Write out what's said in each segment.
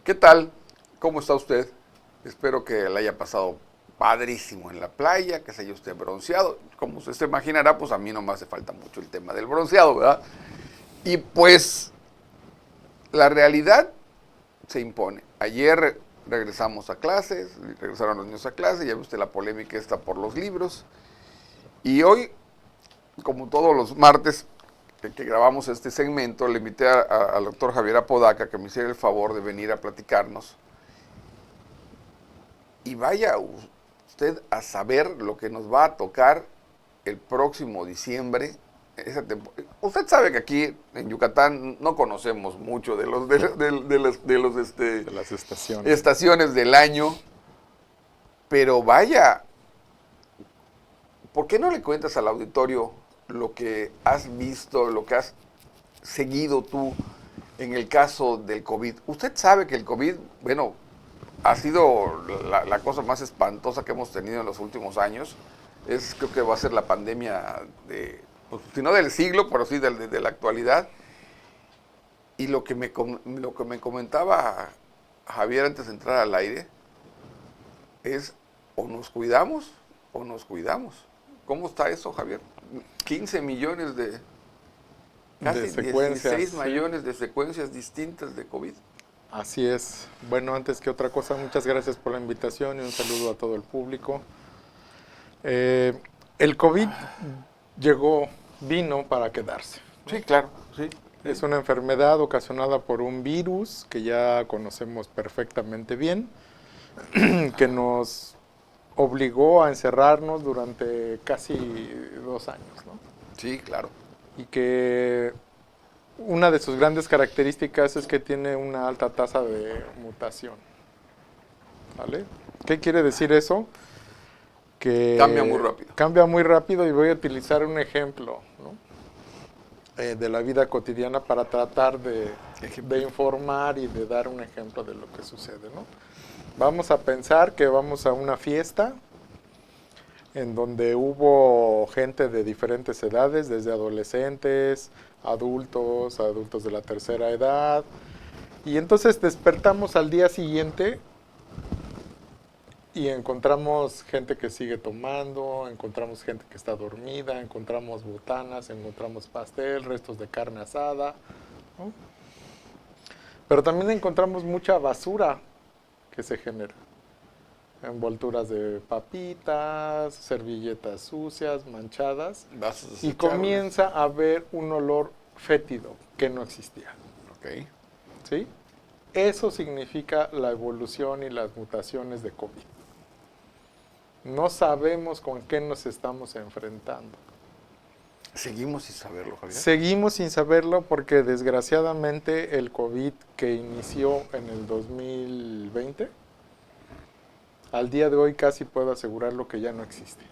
¿Qué tal? ¿Cómo está usted? Espero que le haya pasado padrísimo en la playa, que se haya usted bronceado. Como usted se imaginará, pues a mí no me hace falta mucho el tema del bronceado, ¿verdad? Y pues la realidad se impone. Ayer regresamos a clases, regresaron los niños a clase, ya ve usted la polémica está por los libros. Y hoy, como todos los martes que grabamos este segmento, le invité al doctor Javier Apodaca que me hiciera el favor de venir a platicarnos. Y vaya usted a saber lo que nos va a tocar el próximo diciembre. Usted sabe que aquí en Yucatán no conocemos mucho De las estaciones. estaciones del año, pero vaya, ¿por qué no le cuentas al auditorio lo que has visto, lo que has seguido tú en el caso del COVID? Usted sabe que el COVID, bueno, ha sido la cosa más espantosa que hemos tenido en los últimos años. Creo que va a ser la pandemia pues, si no del siglo, pero sí de la actualidad. Y lo que me comentaba Javier antes de entrar al aire es o nos cuidamos o nos cuidamos. ¿Cómo está eso, Javier? 15 millones casi De secuencias, 16 sí. millones de secuencias distintas de COVID. Así es. Bueno, antes que otra cosa, muchas gracias por la invitación y un saludo a todo el público. El COVID vino para quedarse. Sí, claro, sí. Es una enfermedad ocasionada por un virus que ya conocemos perfectamente bien, que nos obligó a encerrarnos durante casi 2 años, ¿no? Sí, claro. Y que una de sus grandes características es que tiene una alta tasa de mutación. ¿Vale? ¿Qué quiere decir eso? Que Cambia muy rápido. Cambia muy rápido y voy a utilizar un ejemplo, ¿no? De la vida cotidiana para tratar de informar y de dar un ejemplo de lo que sucede, ¿no? Vamos a pensar que vamos a una fiesta en donde hubo gente de diferentes edades, desde adolescentes, adultos de la tercera edad, y entonces despertamos al día siguiente y encontramos gente que sigue tomando, encontramos gente que está dormida, encontramos botanas, encontramos pastel, restos de carne asada, ¿no? Pero también encontramos mucha basura que se genera. Envolturas de papitas, servilletas sucias, manchadas, y comienza a haber un olor fétido que no existía. Ok. ¿Sí? Eso significa la evolución y las mutaciones de COVID. No sabemos con qué nos estamos enfrentando. Seguimos sin saberlo, Javier. Seguimos sin saberlo porque desgraciadamente el COVID que inició en el 2020, al día de hoy casi puedo asegurarlo que ya no existe.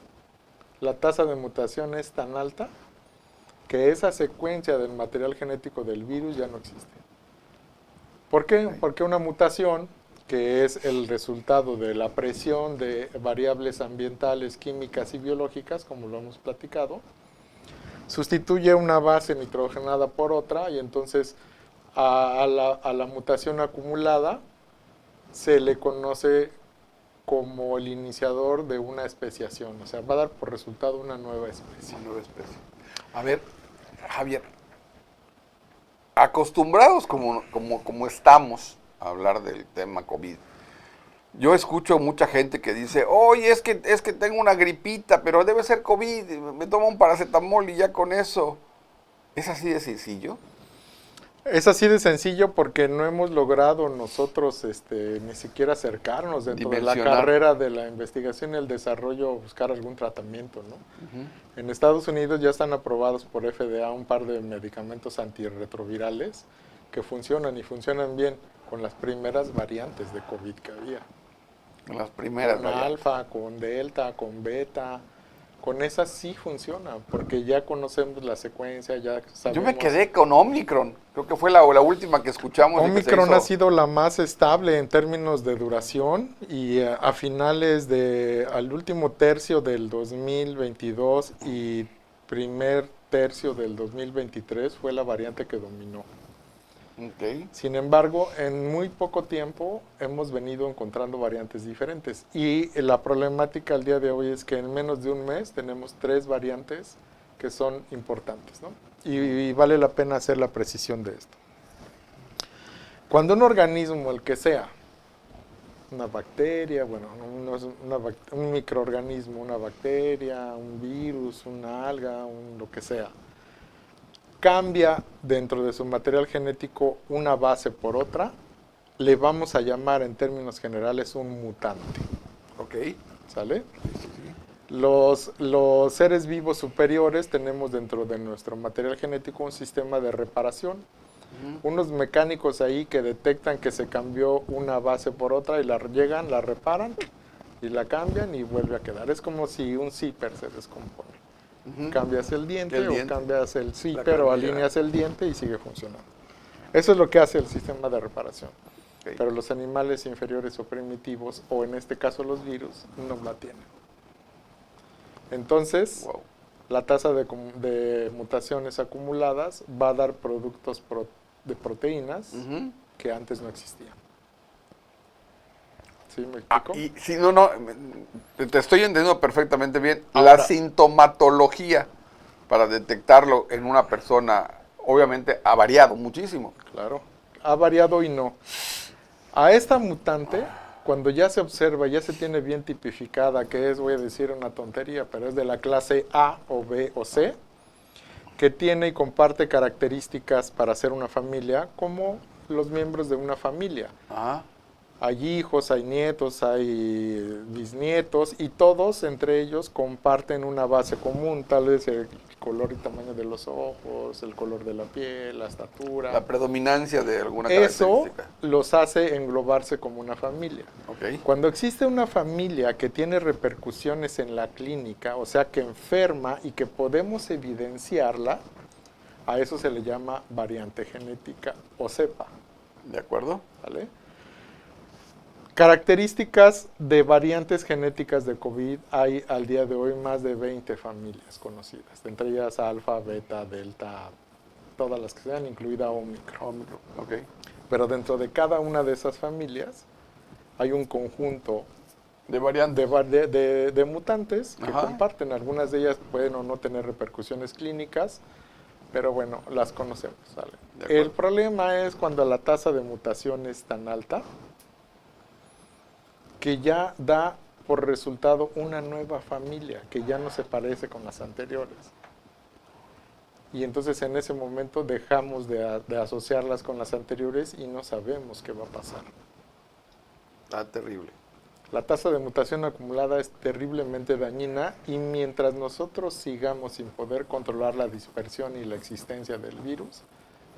La tasa de mutación es tan alta que esa secuencia del material genético del virus ya no existe. ¿Por qué? Porque una mutación, que es el resultado de la presión de variables ambientales, químicas y biológicas, como lo hemos platicado, sustituye una base nitrogenada por otra y entonces a la mutación acumulada se le conoce como el iniciador de una especiación, o sea, va a dar por resultado una nueva especie. Una nueva especie. A ver, Javier, acostumbrados como estamos a hablar del tema COVID, yo escucho mucha gente que dice, oye, es que tengo una gripita, pero debe ser COVID, me tomo un paracetamol y ya con eso. ¿Es así de sencillo? Es así de sencillo porque no hemos logrado nosotros ni siquiera acercarnos dentro de la carrera de la investigación y el desarrollo a buscar algún tratamiento, ¿no? En Estados Unidos ya están aprobados por FDA un par de medicamentos antirretrovirales que funcionan y funcionan bien con las primeras variantes de COVID que había. Las primeras con alfa, con delta, con beta, con esas sí funciona, porque ya conocemos la secuencia, ya sabemos. Yo me quedé con Omicron, creo que fue la última que escuchamos. Omicron ha sido la más estable en términos de duración y a finales al último tercio del 2022 y primer tercio del 2023 fue la variante que dominó. Ok. Sin embargo, en muy poco tiempo hemos venido encontrando variantes diferentes. Y la problemática al día de hoy es que en menos de un mes tenemos 3 variantes que son importantes, ¿no? Y vale la pena hacer la precisión de esto. Cuando un organismo, el que sea, una bacteria, bueno, un microorganismo, una bacteria, un virus, una alga, lo que sea, cambia dentro de su material genético una base por otra, le vamos a llamar en términos generales un mutante. Ok. ¿Sale? Sí, sí, sí. Los seres vivos superiores tenemos dentro de nuestro material genético un sistema de reparación. Unos mecánicos ahí que detectan que se cambió una base por otra y llegan, la reparan y la cambian y vuelve a quedar. Es como si un zipper se descompone. Cambias el diente o cambias el zipper o alineas el diente y sigue funcionando. Eso es lo que hace el sistema de reparación. Okay. Pero los animales inferiores o primitivos, o en este caso los virus, no la tienen. Entonces, la tasa de mutaciones acumuladas va a dar productos de proteínas que antes no existían. ¿Sí me explico? Sí, no, te estoy entendiendo perfectamente bien. Ahora, la sintomatología para detectarlo en una persona, obviamente, ha variado muchísimo. Claro, ha variado y no. A esta mutante, cuando ya se observa, ya se tiene bien tipificada, que es, voy a decir una tontería, pero es de la clase A o B o C, que tiene y comparte características para ser una familia, como los miembros de una familia. Hay hijos, hay nietos, hay bisnietos, y todos entre ellos comparten una base común, tal vez el color y tamaño de los ojos, el color de la piel, la estatura. La predominancia de alguna Eso característica. los hace englobarse como una familia. Okay. Cuando existe una familia que tiene repercusiones en la clínica, o sea que enferma y que podemos evidenciarla, a eso se le llama variante genética o cepa. ¿De acuerdo? ¿Vale? Características de variantes genéticas de COVID hay al día de hoy más de 20 familias conocidas, entre ellas alfa, beta, delta, todas las que sean, incluida Omicron. Okay. Pero dentro de cada una de esas familias hay un conjunto de variantes, de mutantes que comparten. Algunas de ellas pueden o no tener repercusiones clínicas, pero bueno, las conocemos. ¿Vale? El problema es cuando la tasa de mutación es tan alta que ya da por resultado una nueva familia que ya no se parece con las anteriores. Y entonces en ese momento dejamos de asociarlas con las anteriores y no sabemos qué va a pasar. Está terrible. La tasa de mutación acumulada es terriblemente dañina y mientras nosotros sigamos sin poder controlar la dispersión y la existencia del virus,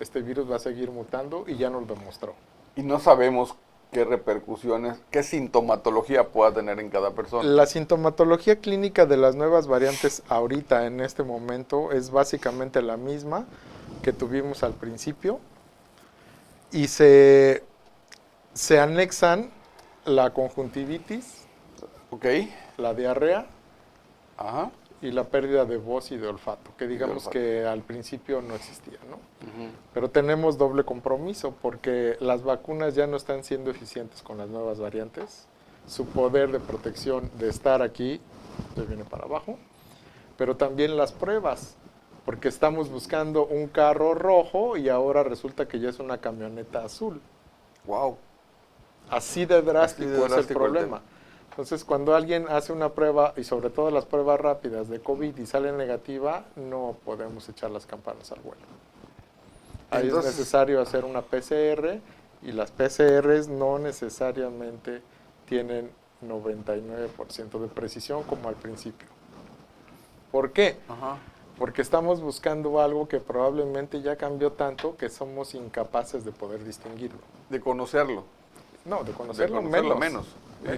este virus va a seguir mutando y ya nos lo demostró. Y no sabemos qué repercusiones, qué sintomatología pueda tener en cada persona. La sintomatología clínica de las nuevas variantes ahorita, en este momento, es básicamente la misma que tuvimos al principio y se anexan la conjuntivitis, la diarrea y la pérdida de voz y de olfato, que digamos que al principio no existía, ¿no? Pero tenemos doble compromiso porque las vacunas ya no están siendo eficientes con las nuevas variantes. Su poder de protección de estar aquí se viene para abajo, pero también las pruebas, porque estamos buscando un carro rojo y ahora resulta que ya es una camioneta azul. ¡Wow! Así de drástico es el problema. Entonces, cuando alguien hace una prueba, y sobre todo las pruebas rápidas de COVID y sale negativa, no podemos echar las campanas al vuelo. Ahí es necesario hacer una PCR, y las PCRs no necesariamente tienen 99% de precisión como al principio. ¿Por qué? Porque estamos buscando algo que probablemente ya cambió tanto que somos incapaces de poder distinguirlo. De conocerlo. No, de conocerlo menos.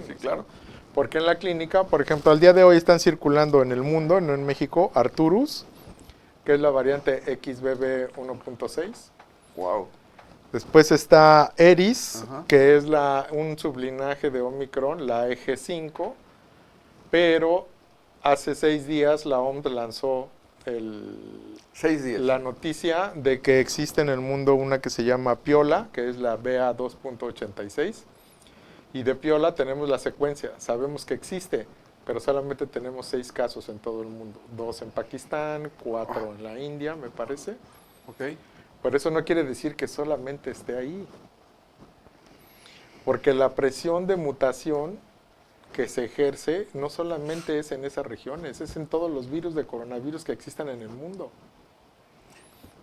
Sí, claro. Porque en la clínica, por ejemplo, al día de hoy están circulando en el mundo, no en México, Arcturus, que es la variante XBB 1.6. Wow. Después está Eris, que es un sublinaje de Omicron, la EG5, pero hace 6 días la OMS lanzó 6 días. la noticia de que existe en el mundo una que se llama Piola, que es la BA2.86, y de Piola tenemos la secuencia. Sabemos que existe, pero solamente tenemos 6 casos en todo el mundo. 2 en Pakistán, 4 en la India, me parece. Ok. Por eso no quiere decir que solamente esté ahí. Porque la presión de mutación que se ejerce no solamente es en esas regiones, es en todos los virus de coronavirus que existan en el mundo.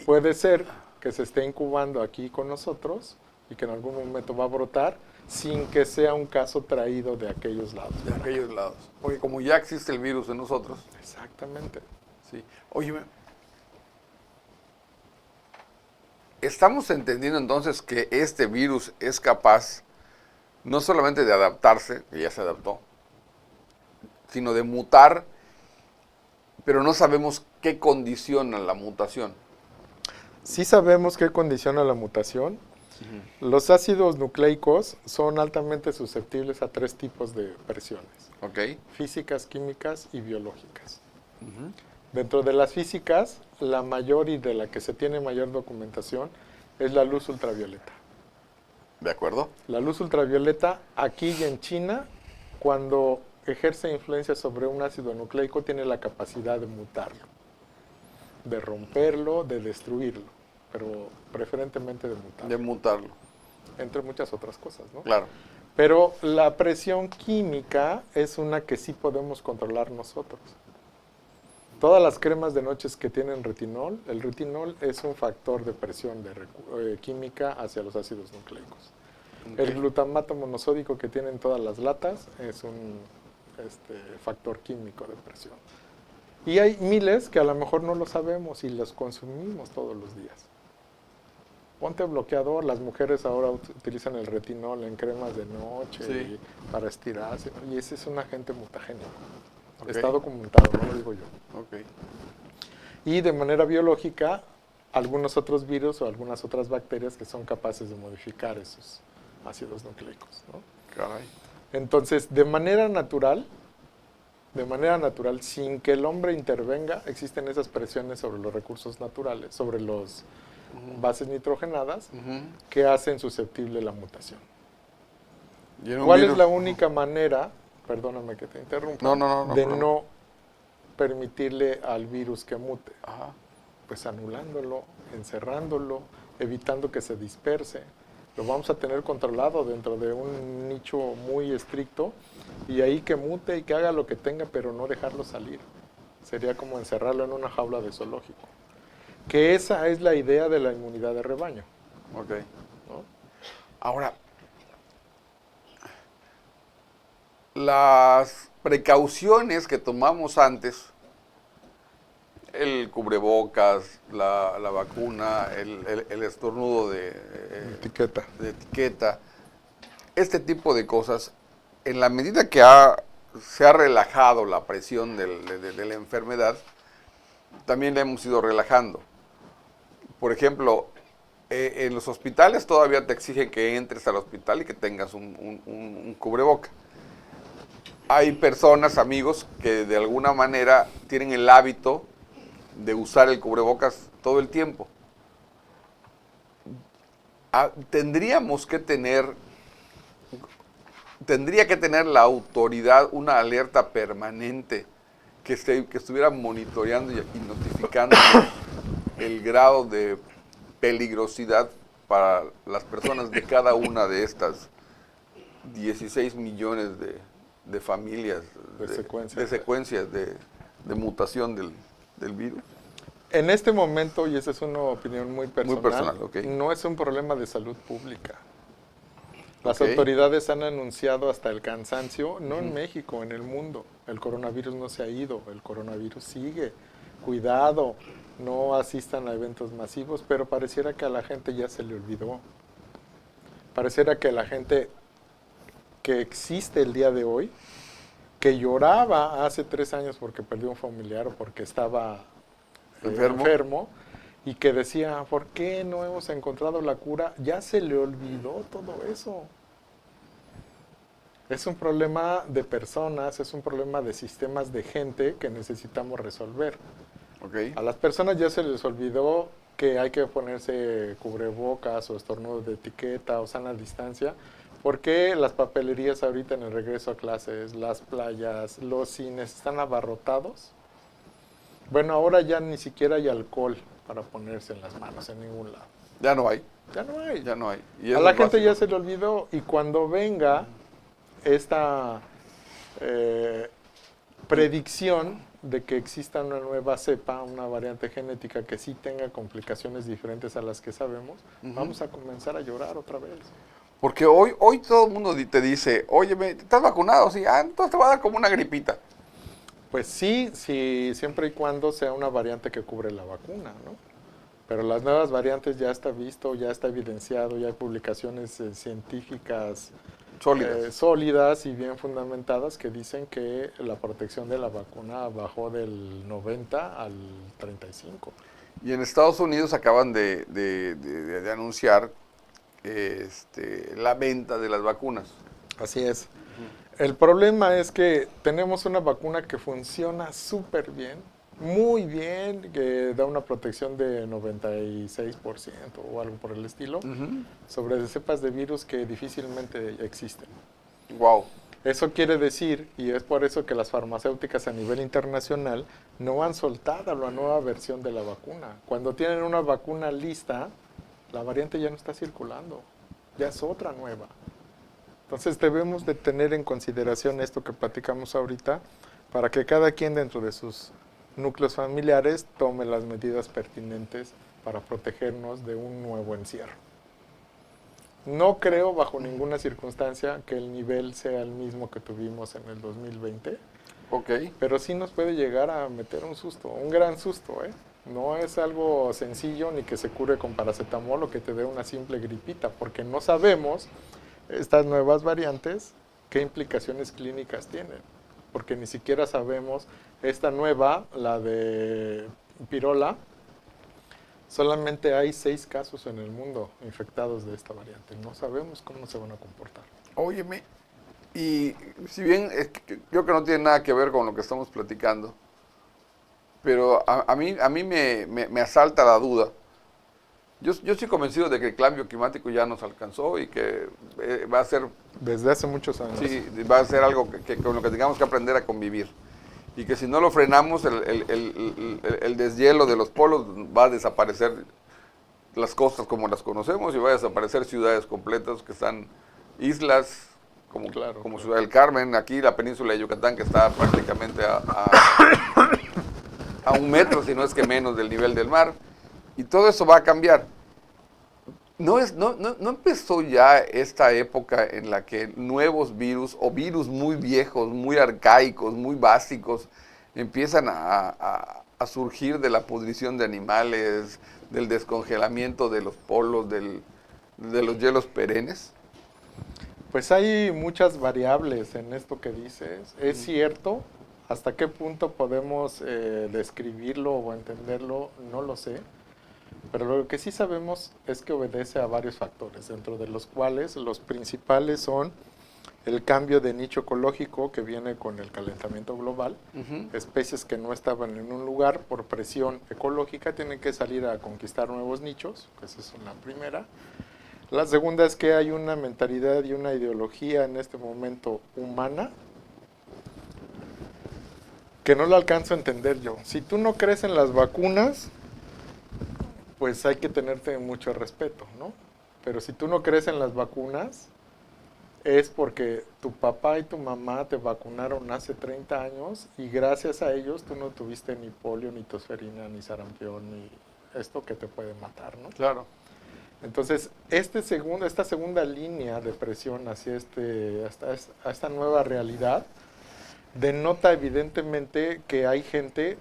Puede ser que se esté incubando aquí con nosotros y que en algún momento va a brotar sin que sea un caso traído de aquellos lados. De aquellos lados. Porque como ya existe el virus en nosotros. Exactamente. Sí. Oye, estamos entendiendo entonces que este virus es capaz no solamente de adaptarse, que ya se adaptó, sino de mutar, pero no sabemos qué condiciona la mutación. Sí sabemos qué condiciona la mutación. Los ácidos nucleicos son altamente susceptibles a 3 tipos de presiones: Ok. físicas, químicas y biológicas. Dentro de las físicas, la mayor y de la que se tiene mayor documentación es la luz ultravioleta. ¿De acuerdo? La luz ultravioleta aquí y en China, cuando ejerce influencia sobre un ácido nucleico, tiene la capacidad de mutarlo, de romperlo, de destruirlo, pero preferentemente de mutarlo, De mutarlo. entre muchas otras cosas, ¿no? Claro. Pero la presión química es una que sí podemos controlar nosotros. Todas las cremas de noches que tienen retinol, el retinol es un factor de presión química hacia los ácidos nucleicos. Okay. El glutamato monosódico que tienen todas las latas es un factor químico de presión. Y hay miles que a lo mejor no lo sabemos y los consumimos todos los días. Ponte bloqueador, las mujeres ahora utilizan el retinol en cremas de noche Sí. para estirarse, y ese es un agente mutagénico. Ok. Está documentado, no lo digo yo. Ok. Y de manera biológica, algunos otros virus o algunas otras bacterias que son capaces de modificar esos ácidos nucleicos, ¿no? Caray. Entonces, de manera natural, sin que el hombre intervenga, existen esas presiones sobre los recursos naturales, sobre los bases nitrogenadas, que hacen susceptible la mutación. ¿Cuál es la única manera, perdóname que te interrumpa, de no permitirle al virus que mute? Ajá. Pues anulándolo, encerrándolo, evitando que se disperse. Lo vamos a tener controlado dentro de un nicho muy estricto, y ahí que mute y que haga lo que tenga, pero no dejarlo salir. Sería como encerrarlo en una jaula de zoológico. Que esa es la idea de la inmunidad de rebaño. Ok. ¿No? Ahora, las precauciones que tomamos antes, el cubrebocas, la vacuna, el estornudo de etiqueta, este tipo de cosas, en la medida que se ha relajado la presión de la enfermedad, también la hemos ido relajando. Por ejemplo, en los hospitales todavía te exigen que entres al hospital y que tengas un cubreboca. Hay personas, amigos, que de alguna manera tienen el hábito de usar el cubrebocas todo el tiempo. Tendría que tener la autoridad una alerta permanente que estuviera monitoreando y notificando el grado de peligrosidad para las personas de cada una de estas 16 millones de familias, de secuencias de mutación del virus. En este momento, y esa es una opinión muy personal, okay. No es un problema de salud pública. Las autoridades han anunciado hasta el cansancio, no en México, en el mundo. El coronavirus no se ha ido, el coronavirus sigue. Cuidado, no asistan a eventos masivos, pero pareciera que a la gente ya se le olvidó. Pareciera que la gente que existe el día de hoy, que lloraba hace 3 años porque perdió un familiar o porque estaba enfermo, y que decía, ¿por qué no hemos encontrado la cura? Ya se le olvidó todo eso. Es un problema de personas, es un problema de sistemas de gente que necesitamos resolver. Ok. A las personas ya se les olvidó que hay que ponerse cubrebocas o estornudos de etiqueta o sana distancia, porque las papelerías ahorita en el regreso a clases, las playas, los cines están abarrotados. Bueno, ahora ya ni siquiera hay alcohol para ponerse en las manos en ningún lado. Ya no hay, Ya no hay. ya no hay. Y A eso la es gente ya básico. se le olvidó y cuando venga esta eh, predicción de que exista una nueva cepa, una variante genética que sí tenga complicaciones diferentes a las que sabemos, vamos a comenzar a llorar otra vez. Porque hoy todo el mundo te dice, oye, ¿estás vacunado? Sí, entonces te va a dar como una gripita. Pues sí, sí, siempre y cuando sea una variante que cubre la vacuna, ¿no? Pero las nuevas variantes ya está visto, ya está evidenciado, ya hay publicaciones científicas Sólidas. sólidas y bien fundamentadas que dicen que la protección de la vacuna bajó del 90 al 35. Y en Estados Unidos acaban de anunciar la venta de las vacunas. Así es. El problema es que tenemos una vacuna que funciona súper bien, muy bien, que da una protección de 96% o algo por el estilo, sobre cepas de virus que difícilmente existen. Wow. Eso quiere decir, y es por eso que las farmacéuticas a nivel internacional no han soltado la nueva versión de la vacuna. Cuando tienen una vacuna lista, la variante ya no está circulando, ya es otra nueva. Entonces debemos de tener en consideración esto que platicamos ahorita para que cada quien dentro de sus núcleos familiares tome las medidas pertinentes para protegernos de un nuevo encierro. No creo bajo ninguna circunstancia que el nivel sea el mismo que tuvimos en el 2020, Ok. pero sí nos puede llegar a meter un susto, un gran susto, ¿eh? No es algo sencillo ni que se cure con paracetamol o que te dé una simple gripita, porque no sabemos estas nuevas variantes qué implicaciones clínicas tienen, porque ni siquiera sabemos esta nueva, la de Pirola, solamente hay 6 casos en el mundo infectados de esta variante, no sabemos cómo se van a comportar. Óyeme, y si bien creo que no tiene nada que ver con lo que estamos platicando, pero a mí me asalta la duda. Yo estoy convencido de que el cambio climático ya nos alcanzó y que va a ser, Desde hace muchos años. sí, va a ser algo con lo que tengamos que aprender a convivir. Y que si no lo frenamos, el deshielo de los polos va a desaparecer las costas como las conocemos y va a desaparecer ciudades completas que están islas, como, Claro, como claro. Ciudad del Carmen, aquí la península de Yucatán que está prácticamente a 1 metro, si no es que menos del nivel del mar. Y todo eso va a cambiar. No empezó ya esta época en la que nuevos virus o virus muy viejos, muy arcaicos, muy básicos, empiezan a surgir de la pudrición de animales, del descongelamiento de los polos, de los hielos perennes? Pues hay muchas variables en esto que dices. Es cierto, hasta qué punto podemos describirlo o entenderlo, no lo sé. Pero lo que sí sabemos es que obedece a varios factores, dentro de los cuales los principales son el cambio de nicho ecológico que viene con el calentamiento global. Especies que no estaban en un lugar por presión ecológica tienen que salir a conquistar nuevos nichos, esa es una primera. La segunda es que hay una mentalidad y una ideología en este momento humana que no la alcanzo a entender yo. Si tú no crees en las vacunas, pues hay que tenerte mucho respeto, ¿no? Pero si tú no crees en las vacunas, es porque tu papá y tu mamá te vacunaron hace 30 años y gracias a ellos tú no tuviste ni polio, ni tosferina, ni sarampión, ni esto que te puede matar, ¿no? Claro. Entonces, esta segunda línea de presión hacia esta nueva realidad denota evidentemente que hay gente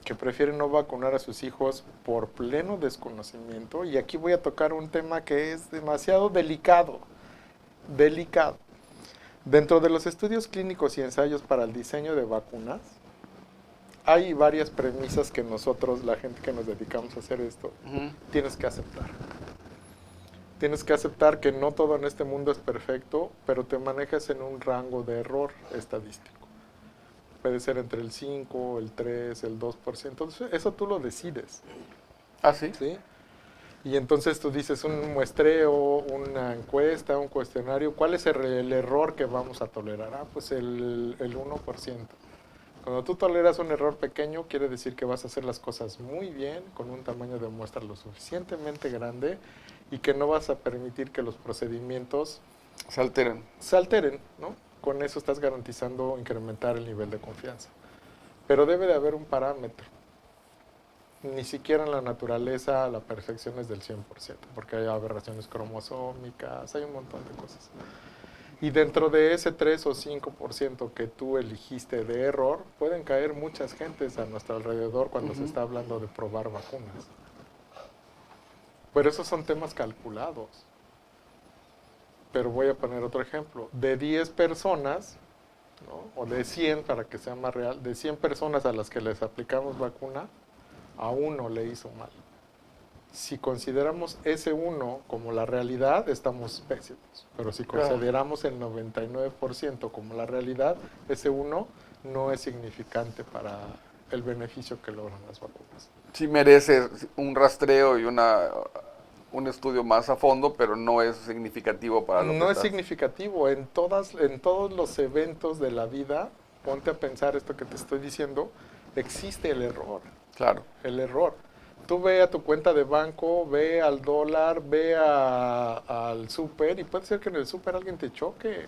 que prefiere no vacunar a sus hijos por pleno desconocimiento. Y aquí voy a tocar un tema que es demasiado delicado. Dentro de los estudios clínicos y ensayos para el diseño de vacunas, hay varias premisas que nosotros, la gente que nos dedicamos a hacer esto, tienes que aceptar. Tienes que aceptar que no todo en este mundo es perfecto, pero te manejas en un rango de error estadístico. puede ser entre el 5, el 3, el 2%. Entonces, eso tú lo decides, ¿Ah, sí? ¿sí? Y entonces tú dices un muestreo, una encuesta, un cuestionario, ¿cuál es el error que vamos a tolerar? Ah, pues el 1%. Cuando tú toleras un error pequeño, quiere decir que vas a hacer las cosas muy bien, con un tamaño de muestra lo suficientemente grande y que no vas a permitir que los procedimientos Se alteran. se alteren, ¿no? Con eso estás garantizando incrementar el nivel de confianza. Pero debe de haber un parámetro. Ni siquiera en la naturaleza la perfección es del 100%, porque hay aberraciones cromosómicas, hay un montón de cosas. Y dentro de ese 3 o 5% que tú eligiste de error, pueden caer muchas gentes a nuestro alrededor cuando se está hablando de probar vacunas. Pero esos son temas calculados. Pero voy a poner otro ejemplo. De 10 personas, ¿no? O de 100, para que sea más real, de 100 personas a las que les aplicamos vacuna, a uno le hizo mal. Si consideramos ese uno como la realidad, estamos pésimos. Pero si consideramos el 99% como la realidad, ese uno no es significante para el beneficio que logran las vacunas. Sí merece un rastreo y un estudio más a fondo, pero no es significativo para lo que No es estás. significativo. En todos los eventos de la vida, ponte a pensar esto que te estoy diciendo, existe el error. Claro. El error. Tú ve a tu cuenta de banco, ve al dólar, ve al súper y puede ser que en el súper alguien te choque.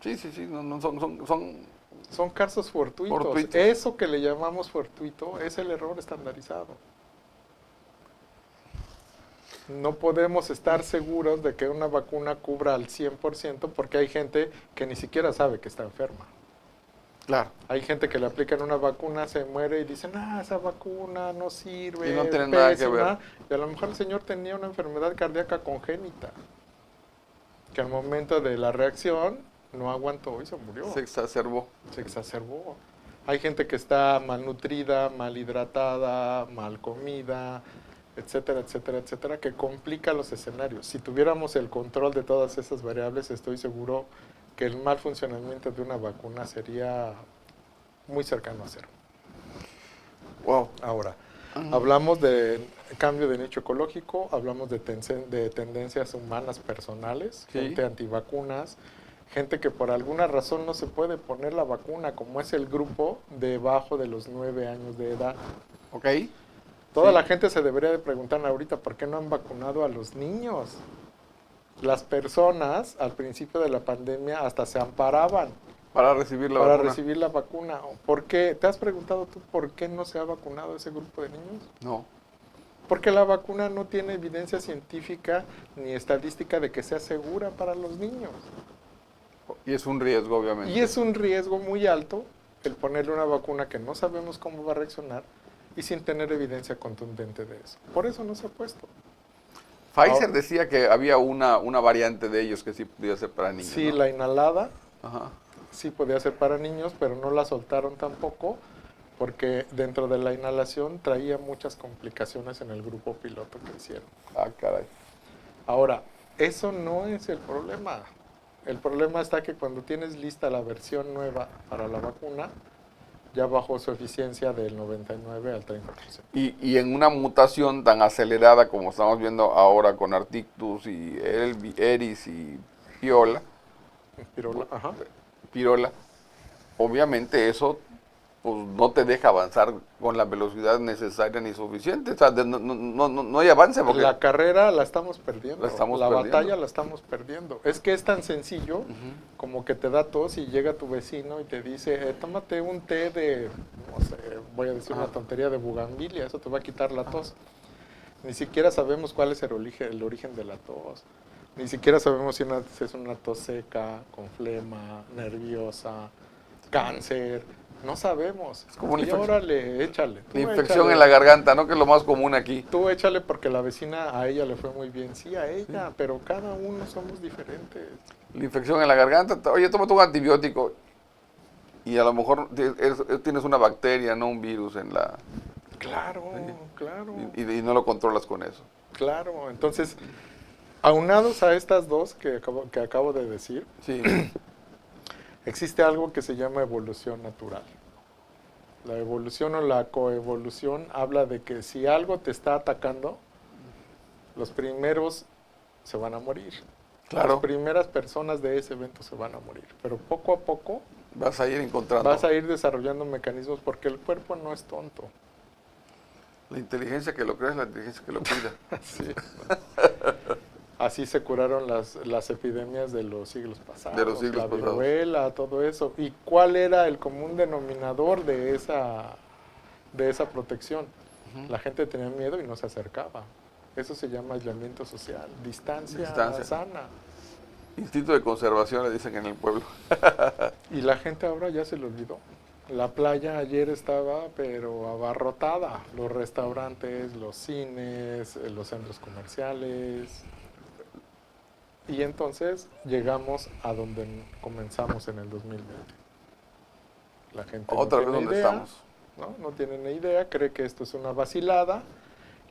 Sí, sí, sí, no, son Son casos fortuitos. Fortuitos. Eso que le llamamos fortuito es el error estandarizado. No podemos estar seguros de que una vacuna cubra al 100% porque hay gente que ni siquiera sabe que está enferma. claro. Hay gente que le aplican una vacuna, se muere y dicen, esa vacuna no sirve, Y no tiene es nada que pésima. ver. Y a lo mejor el señor tenía una enfermedad cardíaca congénita, que al momento de la reacción no aguantó y se murió. Se exacerbó. Se exacerbó. Hay gente que está malnutrida, mal hidratada, mal comida, etcétera, etcétera, etcétera, que complica los escenarios. Si tuviéramos el control de todas esas variables, estoy seguro que el mal funcionamiento de una vacuna sería muy cercano a cero. Wow. Ahora, hablamos de cambio de nicho ecológico, hablamos de tendencias humanas personales, Sí. gente antivacunas, gente que por alguna razón no se puede poner la vacuna, como es el grupo debajo de los 9 años de edad. ¿Ok? Toda Sí. la gente se debería de preguntar ahorita, ¿por qué no han vacunado a los niños? Las personas al principio de la pandemia hasta se amparaban Para recibir la para vacuna. recibir la vacuna. ¿Por qué? ¿Te has preguntado tú por qué no se ha vacunado ese grupo de niños? No. Porque la vacuna no tiene evidencia científica ni estadística de que sea segura para los niños. Y es un riesgo, obviamente. Y es un riesgo muy alto el ponerle una vacuna que no sabemos cómo va a reaccionar y sin tener evidencia contundente de eso. Por eso no se ha puesto. Pfizer Ahora- decía que había una variante de ellos que sí podía ser para niños. Sí, ¿no? la inhalada Ajá. sí podía ser para niños, pero no la soltaron tampoco porque dentro de la inhalación traía muchas complicaciones en el grupo piloto que hicieron. Ah, caray. Ahora, eso no es el problema. El problema está que cuando tienes lista la versión nueva para la vacuna, ya bajó su eficiencia del 99 al 30%. Y en una mutación tan acelerada como estamos viendo ahora con Arcticus y Eris y Ajá. Pirola, obviamente eso pues no te deja avanzar con la velocidad necesaria ni suficiente. O sea, no hay avance porque La carrera la estamos perdiendo. La estamos la perdiendo. batalla la estamos perdiendo. Es que es tan sencillo como que te da tos y llega tu vecino y te dice, tómate un té de, no sé, voy a decir una tontería, de bugambilia, eso te va a quitar la tos. Ni siquiera sabemos cuál es el origen de la tos. Ni siquiera sabemos si es una tos seca, con flema, nerviosa, cáncer. No sabemos. Es como una Y órale, échale. la Tú infección échale. en la garganta, ¿no? Que es lo más común aquí. Tú échale porque la vecina a ella le fue muy bien. Sí, a ella, pero cada uno somos diferentes. La infección en la garganta, oye, tómate un antibiótico y a lo mejor tienes una bacteria, no un virus en la... Claro, claro, Y no lo controlas con eso. claro. Entonces, aunados a estas dos que acabo de decir, Sí. existe algo que se llama evolución natural. La evolución o la coevolución habla de que si algo te está atacando, los primeros se van a morir. Las Claro, primeras personas de ese evento se van a morir. Pero poco a poco vas a ir encontrando. vas a ir desarrollando mecanismos porque el cuerpo no es tonto. La inteligencia que lo crea es la inteligencia que lo cuida. Sí. Así se curaron las epidemias de los siglos pasados, De los siglos la pasados. viruela, todo eso. ¿Y cuál era el común denominador de esa protección? La gente tenía miedo y no se acercaba. Eso se llama aislamiento social, distancia sana. Instinto de conservación le dicen en el pueblo. Y la gente ahora ya se lo olvidó. La playa ayer estaba pero abarrotada, los restaurantes, los cines, los centros comerciales. Y entonces llegamos a donde comenzamos en el 2020. La gente Otra no vez tiene donde idea, estamos. no tiene ni idea, cree que esto es una vacilada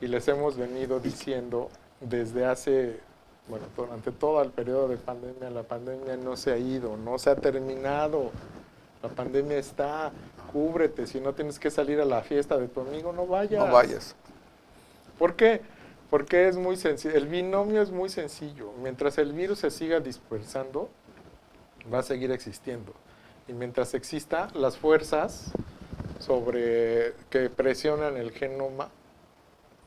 y les hemos venido diciendo desde hace, bueno, durante todo el periodo de pandemia, la pandemia no se ha ido, no se ha terminado. La pandemia está, cúbrete, si no tienes que salir a la fiesta de tu amigo, no vayas. No vayas. ¿Por qué? Porque es muy sencillo, el binomio es muy sencillo. Mientras el virus se siga dispersando, va a seguir existiendo. Y mientras exista, las fuerzas que presionan el genoma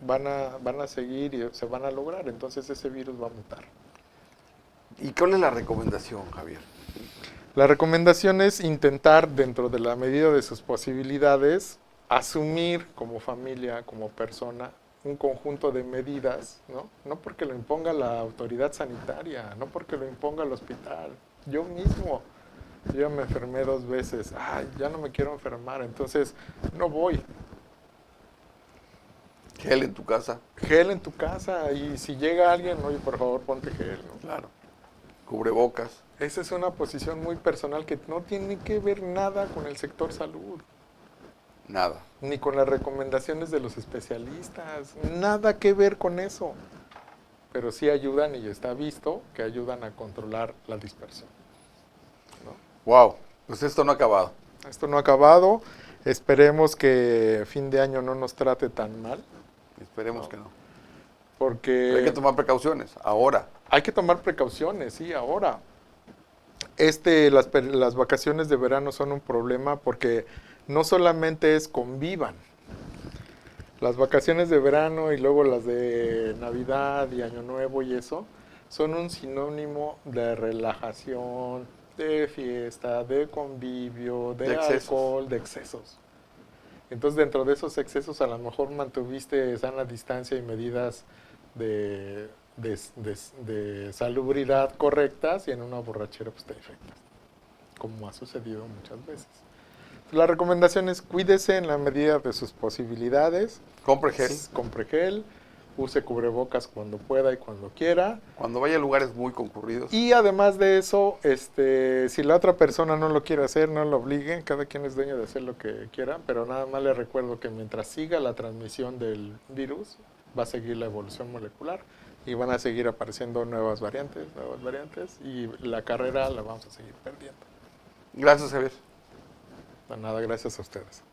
van a seguir y se van a lograr. Entonces ese virus va a mutar. ¿Y cuál es la recomendación, Javier? La recomendación es intentar, dentro de la medida de sus posibilidades, asumir como familia, como persona, un conjunto de medidas, ¿no? No porque lo imponga la autoridad sanitaria, no porque lo imponga el hospital. Yo mismo, yo me enfermé 2 veces, ya no me quiero enfermar, entonces no voy. Gel en tu casa. Gel en tu casa y si llega alguien, oye, por favor, ponte gel, ¿no? Claro. Cubrebocas. Esa es una posición muy personal que no tiene que ver nada con el sector salud. Nada. Ni con las recomendaciones de los especialistas, nada que ver con eso. Pero sí ayudan, y está visto, que ayudan a controlar la dispersión, ¿no? Wow, pues esto no ha acabado. Esto no ha acabado, esperemos que fin de año no nos trate tan mal. Esperemos No. que no. Porque Pero hay que tomar precauciones, ahora. hay que tomar precauciones, sí, ahora. Las vacaciones de verano son un problema porque no solamente es convivan. Las vacaciones de verano y luego las de Navidad y Año Nuevo y eso son un sinónimo de relajación, de fiesta, de convivio, de alcohol, de excesos. Entonces, dentro de esos excesos, a lo mejor mantuviste sana distancia y medidas de salubridad correctas y en una borrachera pues te infectas, como ha sucedido muchas veces. La recomendación es cuídese en la medida de sus posibilidades. Compre gel. Compre gel, use cubrebocas cuando pueda y cuando quiera. Cuando vaya a lugares muy concurridos. Y además de eso, si la otra persona no lo quiere hacer, no lo obliguen, cada quien es dueño de hacer lo que quiera, pero nada más les recuerdo que mientras siga la transmisión del virus, va a seguir la evolución molecular y van a seguir apareciendo nuevas variantes, y la carrera la vamos a seguir perdiendo. Gracias, Javier. Nada, gracias a ustedes.